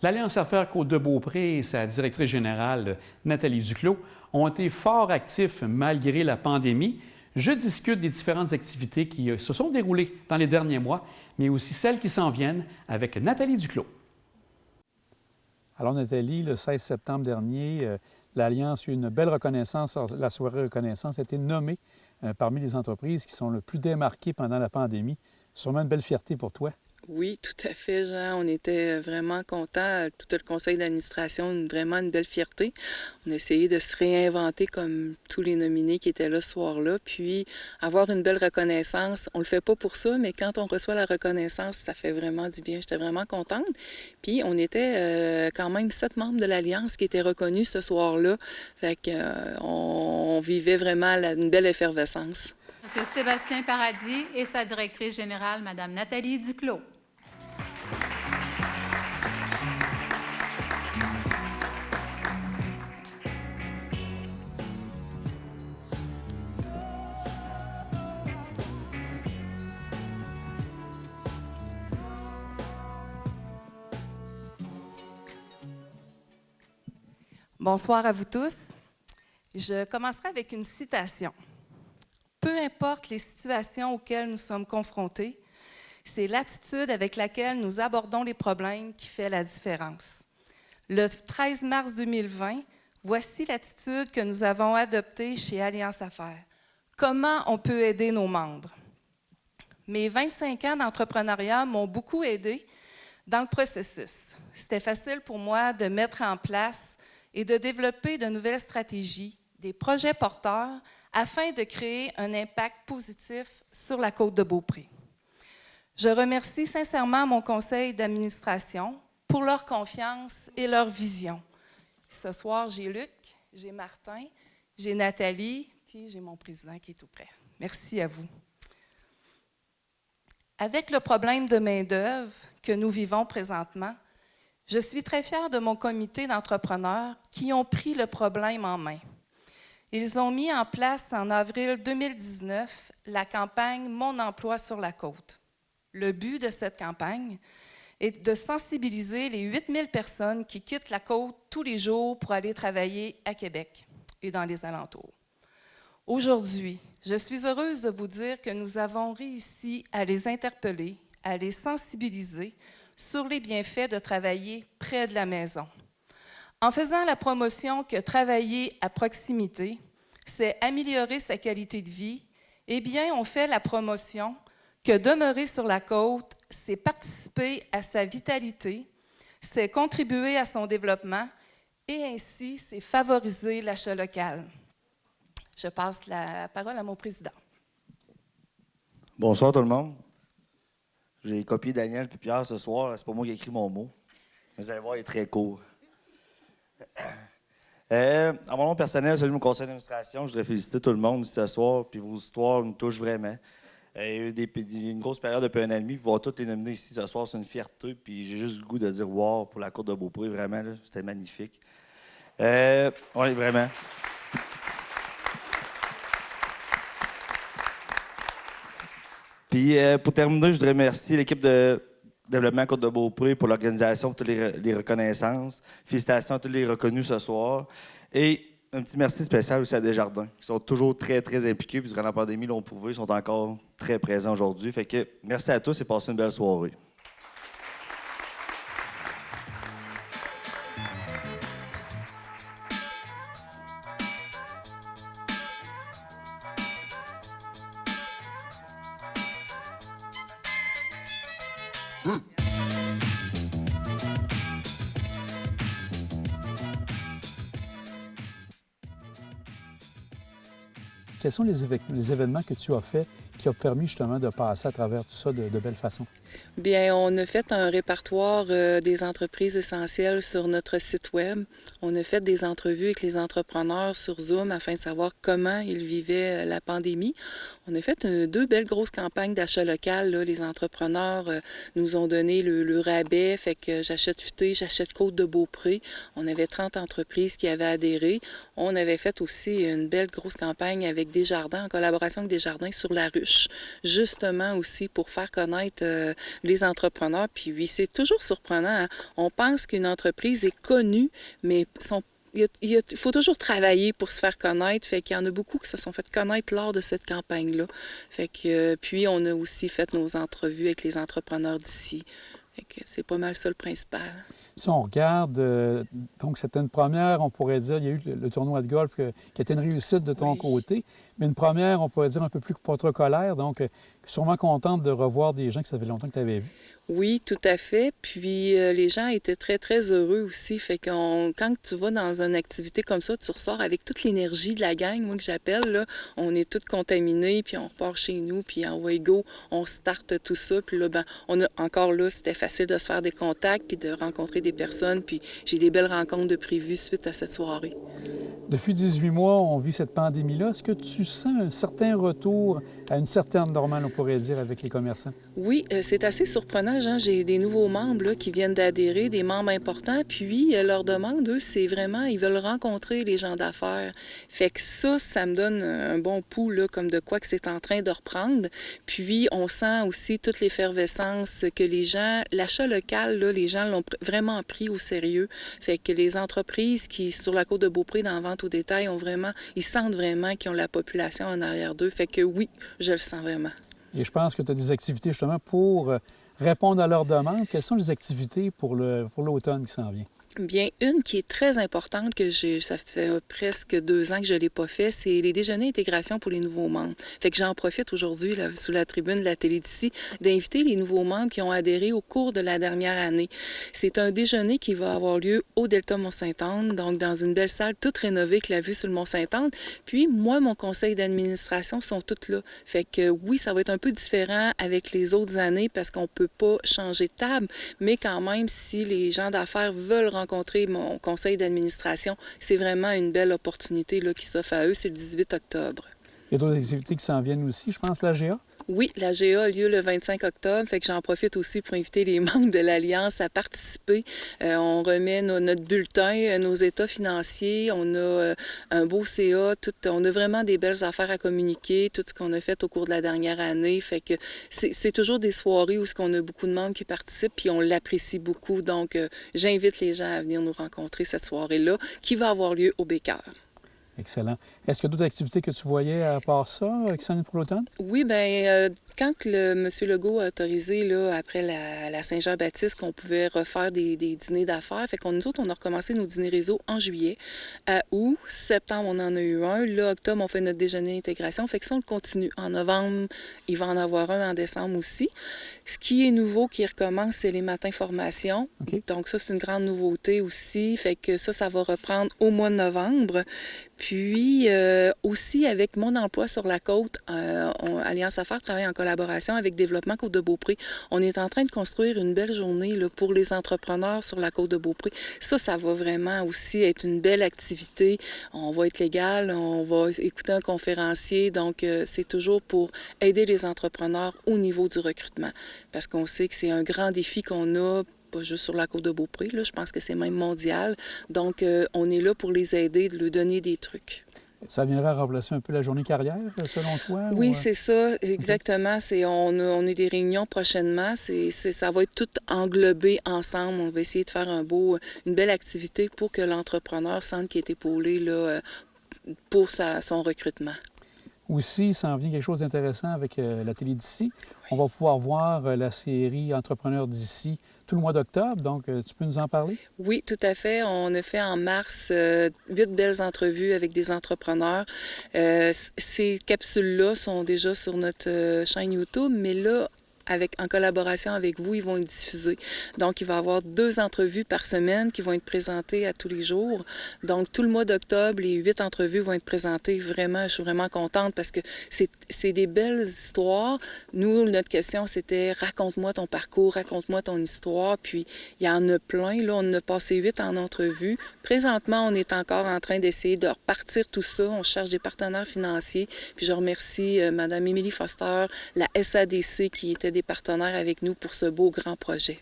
L'Alliance Affaires Côte-de-Beaupré et sa directrice générale, Nathalie Duclos, ont été fort actifs malgré la pandémie. Je discute des différentes activités qui se sont déroulées dans les derniers mois, mais aussi celles qui s'en viennent avec Nathalie Duclos. Alors Nathalie, le 16 septembre dernier, l'Alliance a eu une belle reconnaissance. La soirée reconnaissance a été nommée parmi les entreprises qui sont le plus démarquées pendant la pandémie. Sûrement une belle fierté pour toi. Oui, tout à fait, Jean. On était vraiment contents. Tout le conseil d'administration, vraiment une belle fierté. On a essayé de se réinventer comme tous les nominés qui étaient là ce soir-là, puis avoir une belle reconnaissance. On le fait pas pour ça, mais quand on reçoit la reconnaissance, ça fait vraiment du bien. J'étais vraiment contente. Puis on était quand même 7 membres de l'Alliance qui étaient reconnus ce soir-là. Fait qu'on vivait vraiment une belle effervescence. M. Sébastien Paradis et sa directrice générale, Mme Nathalie Duclos. Bonsoir à vous tous. Je commencerai avec une citation. Peu importe les situations auxquelles nous sommes confrontés, c'est l'attitude avec laquelle nous abordons les problèmes qui fait la différence. Le 13 mars 2020, voici l'attitude que nous avons adoptée chez Alliance Affaires. Comment on peut aider nos membres? Mes 25 ans d'entrepreneuriat m'ont beaucoup aidé dans le processus. C'était facile pour moi de mettre en place et de développer de nouvelles stratégies, des projets porteurs, afin de créer un impact positif sur la Côte-de-Beaupré. Je remercie sincèrement mon conseil d'administration pour leur confiance et leur vision. Ce soir, j'ai Luc, j'ai Martin, j'ai Nathalie, puis j'ai mon président qui est tout près. Merci à vous. Avec le problème de main-d'œuvre que nous vivons présentement, je suis très fière de mon comité d'entrepreneurs qui ont pris le problème en main. Ils ont mis en place en avril 2019 la campagne « Mon emploi sur la côte ». Le but de cette campagne est de sensibiliser les 8000 personnes qui quittent la côte tous les jours pour aller travailler à Québec et dans les alentours. Aujourd'hui, je suis heureuse de vous dire que nous avons réussi à les interpeller, à les sensibiliser sur les bienfaits de travailler près de la maison. En faisant la promotion que travailler à proximité, c'est améliorer sa qualité de vie, eh bien, on fait la promotion que demeurer sur la côte, c'est participer à sa vitalité, c'est contribuer à son développement et ainsi, c'est favoriser l'achat local. Je passe la parole à mon président. Bonsoir tout le monde. J'ai copié Daniel et Pierre ce soir. C'est pas moi qui ai écrit mon mot. Vous allez voir, il est très court. En mon nom personnel, celui de mon conseil d'administration, je voudrais féliciter tout le monde ce soir. Puis vos histoires me touchent vraiment. Il y a eu une grosse période depuis un an et demi. Voir tous les nominés ici ce soir, c'est une fierté. Puis j'ai juste le goût de dire wow pour la Côte-de-Beaupré. Vraiment, là, c'était magnifique. Oui, vraiment. Puis pour terminer, je voudrais remercier l'équipe de développement Côte-de-Beaupré pour l'organisation de toutes les reconnaissances. Félicitations à tous les reconnus ce soir. Et un petit merci spécial aussi à Desjardins, qui sont toujours très, très impliqués. Puis durant la pandémie, l'ont prouvé, ils sont encore très présents aujourd'hui. Fait que merci à tous et passez une belle soirée. Quels sont les événements que tu as faits qui ont permis justement de passer à travers tout ça de belle façon? Bien, on a fait un répertoire des entreprises essentielles sur notre site web. On a fait des entrevues avec les entrepreneurs sur Zoom afin de savoir comment ils vivaient la pandémie. On a fait 2 belles grosses campagnes d'achat local. Là. Les entrepreneurs nous ont donné le rabais, fait que j'achète Futé, j'achète Côte-de-Beaupré. On avait 30 entreprises qui avaient adhéré. On avait fait aussi une belle grosse campagne avec Desjardins, en collaboration avec Desjardins sur la ruche, justement aussi pour faire connaître le les entrepreneurs. Puis oui, c'est toujours surprenant, hein. On pense qu'une entreprise est connue, mais il faut toujours travailler pour se faire connaître. Fait qu'il y en a beaucoup qui se sont fait connaître lors de cette campagne-là. Fait que, puis, on a aussi fait nos entrevues avec les entrepreneurs d'ici. Fait que c'est pas mal ça le principal. Si on regarde, donc c'était une première, on pourrait dire, il y a eu le tournoi de golf qui a été une réussite de ton côté, mais une première, on pourrait dire, un peu plus protocolaire, donc sûrement contente de revoir des gens que ça fait longtemps que tu avais vus. Oui, tout à fait. Puis les gens étaient très, très heureux aussi. Fait que quand tu vas dans une activité comme ça, tu ressors avec toute l'énergie de la gang, moi que j'appelle, là. On est tous contaminés, puis on repart chez nous, puis en way go, on starte tout ça. Puis là, ben, encore là, c'était facile de se faire des contacts, puis de rencontrer des personnes. Puis j'ai des belles rencontres de prévues suite à cette soirée. Depuis 18 mois, on vit cette pandémie-là. Est-ce que tu sens un certain retour à une certaine normale, on pourrait dire, avec les commerçants? Oui, c'est assez surprenant, Jean. J'ai des nouveaux membres là, qui viennent d'adhérer, des membres importants. Puis, leur demande, eux, c'est vraiment, ils veulent rencontrer les gens d'affaires. Fait que ça me donne un bon pouls, là, comme de quoi que c'est en train de reprendre. Puis, on sent aussi toute l'effervescence que les gens, l'achat local, là, les gens l'ont vraiment pris au sérieux. Fait que les entreprises qui, sur la côte de Beaupré, dans la vente au détail, ils sentent vraiment qu'ils ont la population en arrière d'eux. Fait que oui, je le sens vraiment. Et je pense que tu as des activités justement pour répondre à leurs demandes. Quelles sont les activités pour l'automne qui s'en vient? Bien, une qui est très importante, ça fait presque 2 ans que je ne l'ai pas fait, c'est les déjeuners intégration pour les nouveaux membres. Fait que j'en profite aujourd'hui, là, sous la tribune de la télé d'ici, d'inviter les nouveaux membres qui ont adhéré au cours de la dernière année. C'est un déjeuner qui va avoir lieu au Delta Mont-Sainte-Anne, donc dans une belle salle toute rénovée avec la vue sur le Mont-Sainte-Anne. Puis, moi, mon conseil d'administration sont toutes là. Fait que oui, ça va être un peu différent avec les autres années parce qu'on ne peut pas changer de table, mais quand même, si les gens d'affaires veulent rencontrer mon conseil d'administration, c'est vraiment une belle opportunité là, qui s'offre à eux. C'est le 18 octobre. Il y a d'autres activités qui s'en viennent aussi, je pense, la GA? Oui, la GA a lieu le 25 octobre, fait que j'en profite aussi pour inviter les membres de l'Alliance à participer. On remet notre bulletin, nos états financiers, on a un beau CA, on a vraiment des belles affaires à communiquer, tout ce qu'on a fait au cours de la dernière année. Fait que c'est toujours des soirées où on a beaucoup de membres qui participent, puis on l'apprécie beaucoup. Donc, j'invite les gens à venir nous rencontrer cette soirée-là, qui va avoir lieu au Bécœur. Excellent. Est-ce qu'il y a d'autres activités que tu voyais à part ça, qui s'en viennent pour l'automne? Oui, bien, quand M. Legault a autorisé, là, après la Saint-Jean-Baptiste, qu'on pouvait refaire des dîners d'affaires, fait qu'on nous autres, on a recommencé nos dîners réseau en juillet. À août, septembre, on en a eu un. Là, octobre, on fait notre déjeuner d'intégration. Fait que ça, on le continue. En novembre, il va en avoir un en décembre aussi. Ce qui est nouveau, qui recommence, c'est les matins formation. Okay. Donc ça, c'est une grande nouveauté aussi. Fait que ça va reprendre au mois de novembre. Puis aussi avec Mon emploi sur la côte, Alliance Affaires travaille en collaboration avec Développement Côte de Beaupré. On est en train de construire une belle journée là, pour les entrepreneurs sur la côte de Beaupré. Ça va vraiment aussi être une belle activité. On va être légal, on va écouter un conférencier. Donc c'est toujours pour aider les entrepreneurs au niveau du recrutement. Parce qu'on sait que c'est un grand défi qu'on a, pas juste sur la côte de Beaupré, là, je pense que c'est même mondial. Donc, on est là pour les aider, de leur donner des trucs. Ça viendra remplacer un peu la journée carrière, selon toi? Oui, ou... c'est ça, exactement. Okay. On a des réunions prochainement. Ça va être tout englobé ensemble. On va essayer de faire une belle activité pour que l'entrepreneur sente qu'il est épaulé là, pour son recrutement. Aussi, il s'en vient quelque chose d'intéressant avec la télé d'ici. Oui. On va pouvoir voir la série Entrepreneurs d'ici tout le mois d'octobre. Donc, tu peux nous en parler? Oui, tout à fait. On a fait en mars 8 belles entrevues avec des entrepreneurs. Ces capsules-là sont déjà sur notre chaîne YouTube, mais là, en collaboration avec vous, ils vont être diffusés. Donc, il va y avoir 2 entrevues par semaine qui vont être présentées à tous les jours. Donc, tout le mois d'octobre, les 8 entrevues vont être présentées. Vraiment, je suis vraiment contente parce que c'est des belles histoires. Nous, notre question, c'était « Raconte-moi ton parcours, raconte-moi ton histoire ». Puis, il y en a plein. Là, on en a passé 8 en entrevue. Présentement, on est encore en train d'essayer de repartir tout ça. On cherche des partenaires financiers. Puis, je remercie Mme Émilie Foster, la SADC, qui était des partenaires avec nous pour ce beau grand projet.